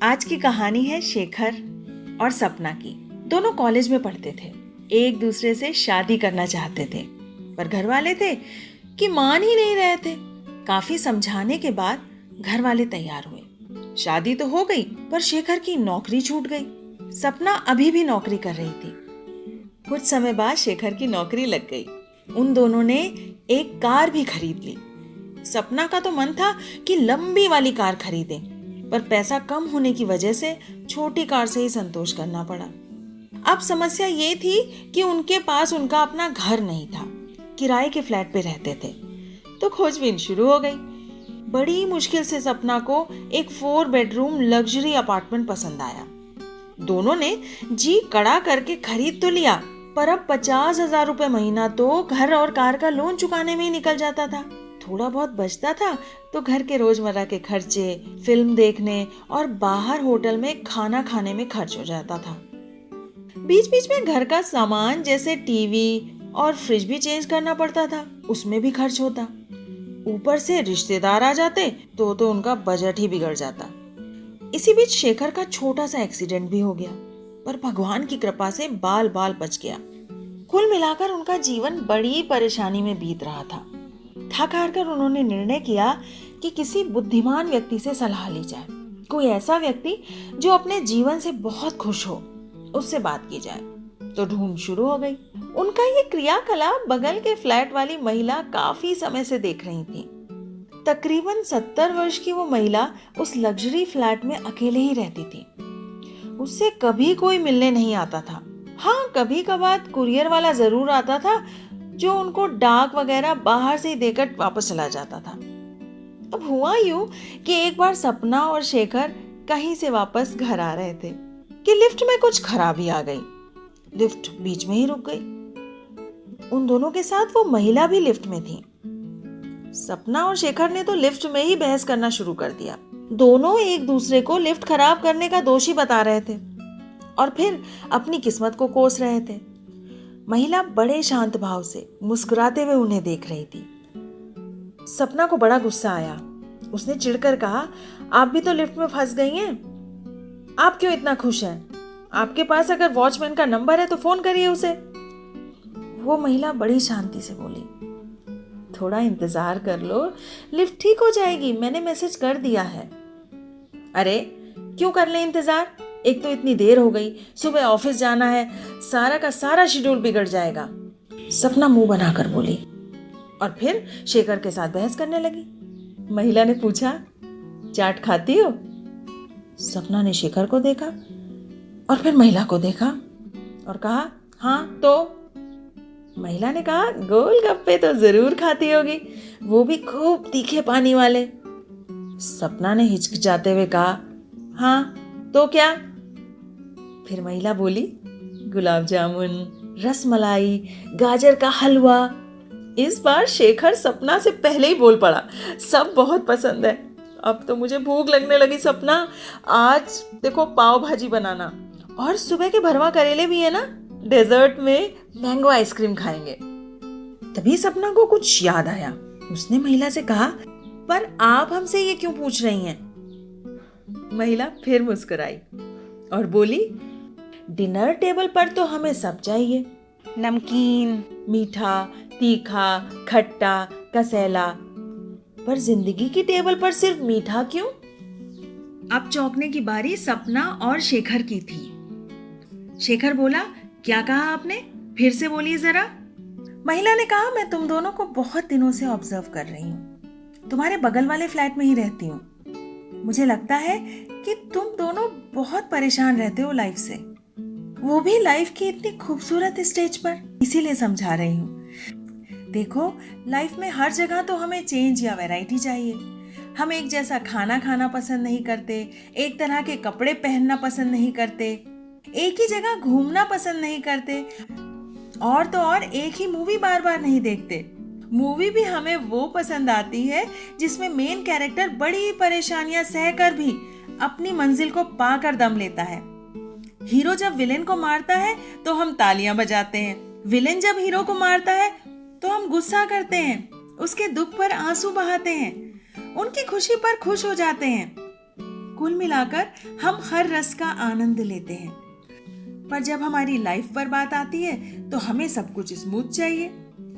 आज की कहानी है शेखर और सपना की। दोनों कॉलेज में पढ़ते थे, एक दूसरे से शादी करना चाहते थे, पर घर वाले थे कि मान ही नहीं रहे थे। काफी समझाने के बाद घर वाले तैयार हुए। शादी तो हो गई, पर शेखर की नौकरी छूट गई। सपना अभी भी नौकरी कर रही थी। कुछ समय बाद शेखर की नौकरी लग गई। उन दोनों ने एक कार भी खरीद ली। सपना का तो मन था कि लंबी वाली कार खरीदें, पर पैसा कम होने की वजह से छोटी कार से ही संतोष करना पड़ा। अब समस्या ये थी कि उनके पास उनका अपना घर नहीं था, किराए के फ्लैट पे रहते थे। तो खोजबीन शुरू हो गई। बड़ी मुश्किल से सपना को एक 4 बेडरूम लग्जरी अपार्टमेंट पसंद आया। दोनों ने जी कड़ा करके खरीद तो लिया, पर अब 50,000 रुपए महीना तो घर और कार का लोन चुकाने में ही निकल जाता था। थोड़ा बहुत बचता था तो घर के रोजमर्रा के खर्चे, फिल्म देखने और बाहर होटल में खाना खाने में खर्च हो जाता था। बीच बीच में घर का सामान जैसे टीवी और फ्रिज भी चेंज करना पड़ता था, उसमें भी खर्च होता। ऊपर से रिश्तेदार आ जाते तो उनका बजट ही बिगड़ जाता। इसी बीच शेखर का छोटा सा एक्सीडेंट भी हो गया, पर भगवान की कृपा से बाल बाल बच गया। कुल मिलाकर उनका जीवन बड़ी परेशानी में बीत रहा था। थक हार कर उन्होंने निर्णय किया कि किसी बुद्धिमान व्यक्ति से सलाह ली जाए। कोई ऐसा व्यक्ति जो अपने जीवन से बहुत खुश हो, उससे बात की जाए। तो ढूंढ शुरू हो गई। उनका ये क्रियाकलाप बगल के फ्लैट वाली महिला काफी समय से देख रही थी। तकरीबन 70 वर्ष की वो महिला उस लग्जरी फ्लैट में अकेले ही रहती थी। उससे कभी कोई मिलने नहीं आता था। हाँ, कभी कभार कुरियर वाला जरूर आता था जो उनको डाक वगैरह बाहर से ही देकर वापस चला जाता था। अब हुआ यूं कि एक बार सपना और शेखर कहीं से वापस घर आ रहे थे कि लिफ्ट में कुछ खराबी आ गई। लिफ्ट बीच में ही रुक गई। उन दोनों के साथ वो महिला भी लिफ्ट में थी। सपना और शेखर ने तो लिफ्ट में ही बहस करना शुरू कर दिया। दोनों एक दूसरे को लिफ्ट खराब करने का दोषी बता रहे थे और फिर अपनी किस्मत को कोस रहे थे। महिला बड़े शांत भाव से मुस्कुराते हुए उन्हें देख रही थी। सपना को बड़ा गुस्सा आया। उसने चिढ़कर कहा, आप भी तो लिफ्ट में फंस गई हैं। आप क्यों इतना खुश हैं? आपके पास अगर वॉचमैन का नंबर है तो फोन करिए उसे। वो महिला बड़ी शांति से बोली, थोड़ा इंतजार कर लो, लिफ्ट ठीक हो जाएगी, मैंने मैसेज कर दिया है। अरे क्यों कर ले इंतजार? एक तो इतनी देर हो गई, सुबह ऑफिस जाना है, सारा का सारा शेड्यूल बिगड़ जाएगा। सपना मुंह बनाकर बोली और फिर शेखर के साथ बहस करने लगी। महिला ने पूछा, चाट खाती हो? सपना ने शेखर को देखा और फिर महिला को देखा और कहा, हाँ तो? महिला ने कहा, गोलगप्पे तो जरूर खाती होगी, वो भी खूब तीखे पानी वाले। सपना ने हिचकिचाते हुए कहा, हाँ तो क्या? फिर महिला बोली, गुलाब जामुन, रसमलाई, गाजर का हलवा। इस बार शेखर सपना से पहले ही बोल पड़ा, सब बहुत पसंद है। अब तो मुझे भूख लगने लगी सपना, आज देखो पाव भाजी बनाना और सुबह के भरवा करेले भी है ना, डेजर्ट में मैंगो आइसक्रीम खाएंगे। तभी सपना को कुछ याद आया। उसने महिला से कहा, पर आप हमसे ये क्यों पूछ रही हैं? महिला फिर मुस्कुराई और बोली, डिनर टेबल पर तो हमें सब चाहिए, नमकीन, मीठा, तीखा, खट्टा, कसैला, पर जिंदगी की टेबल पर सिर्फ मीठा क्यों? अब चौंकने की बारी सपना और शेखर की थी। शेखर बोला, क्या कहा आपने? फिर से बोलिए जरा। महिला ने कहा, मैं तुम दोनों को बहुत दिनों से ऑब्जर्व कर रही हूँ, तुम्हारे बगल वाले फ्लैट में ही रहती हूँ। मुझे लगता है कि तुम दोनों बहुत परेशान रहते हो लाइफ से, वो भी लाइफ की इतनी खूबसूरत स्टेज पर, इसीलिए समझा रही हूँ। देखो, लाइफ में हर जगह तो हमें चेंज या वैरायटी चाहिए। हम एक जैसा खाना खाना पसंद नहीं करते, एक तरह के कपड़े पहनना पसंद नहीं करते, एक ही जगह घूमना पसंद नहीं करते, और तो और एक ही मूवी बार बार नहीं देखते। मूवी भी हमें वो पसंद आती है जिसमें मेन कैरेक्टर बड़ी परेशानियां सहकर भी अपनी मंजिल को पाकर दम लेता है। हीरो जब विलेन को मारता है तो हम तालियां बजाते हैं, विलेन जब हीरो को मारता है तो हम गुस्सा करते हैं, उसके दुख पर आंसू बहाते हैं, उनकी खुशी पर खुश हो जाते हैं। कुल मिलाकर हम हर रस का आनंद लेते हैं। पर जब हमारी लाइफ पर बात आती है तो हमें सब कुछ स्मूथ चाहिए।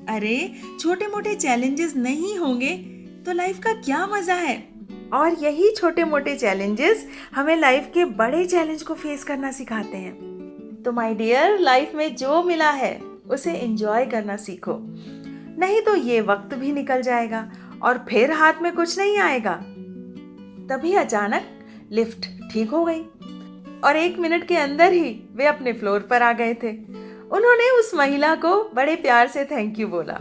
अरे छोटे मोटे चैलेंजेस नहीं होंगे तो लाइफ का क्या मजा है। और यही छोटे मोटे चैलेंजेस हमें लाइफ के बड़े चैलेंज को फेस करना सिखाते हैं। तो माय डियर, लाइफ में जो मिला है उसे एंजॉय करना सीखो, नहीं तो ये वक्त भी निकल जाएगा और फिर हाथ में कुछ नहीं आएगा। तभी अचानक लिफ्ट ठीक हो गई और 1 मिनट के अंदर ही वे अपने फ्लोर पर आ गए थे। उन्होंने उस महिला को बड़े प्यार से थैंक यू बोला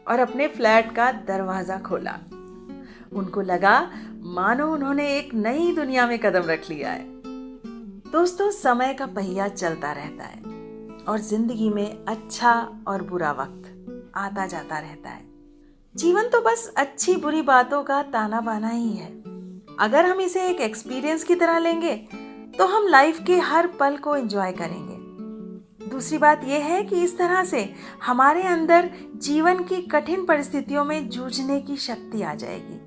और अपने फ्लैट का दरवाजा खोला। उनको लगा मानो उन्होंने एक नई दुनिया में कदम रख लिया है। दोस्तों, समय का पहिया चलता रहता है और जिंदगी में अच्छा और बुरा वक्त आता जाता रहता है। जीवन तो बस अच्छी बुरी बातों का ताना बाना ही है। अगर हम इसे एक एक्सपीरियंस की तरह लेंगे तो हम लाइफ के हर पल को एंजॉय करेंगे। दूसरी बात यह है कि इस तरह से हमारे अंदर जीवन की कठिन परिस्थितियों में जूझने की शक्ति आ जाएगी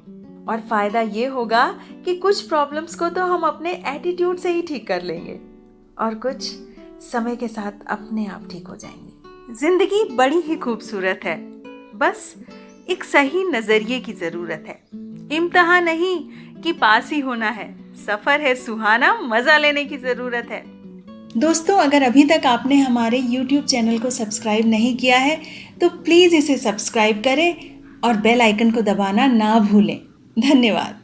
और फायदा ये होगा कि कुछ प्रॉब्लम्स को तो हम अपने एटीट्यूड से ही ठीक कर लेंगे और कुछ समय के साथ अपने आप ठीक हो जाएंगे। जिंदगी बड़ी ही खूबसूरत है, बस एक सही नजरिए की जरूरत है। इम्तिहान नहीं कि पास ही होना है, सफर है सुहाना, मजा लेने की जरूरत है। दोस्तों, अगर अभी तक आपने हमारे YouTube चैनल को सब्सक्राइब नहीं किया है तो प्लीज़ इसे सब्सक्राइब करें और बेल आइकन को दबाना ना भूलें। धन्यवाद।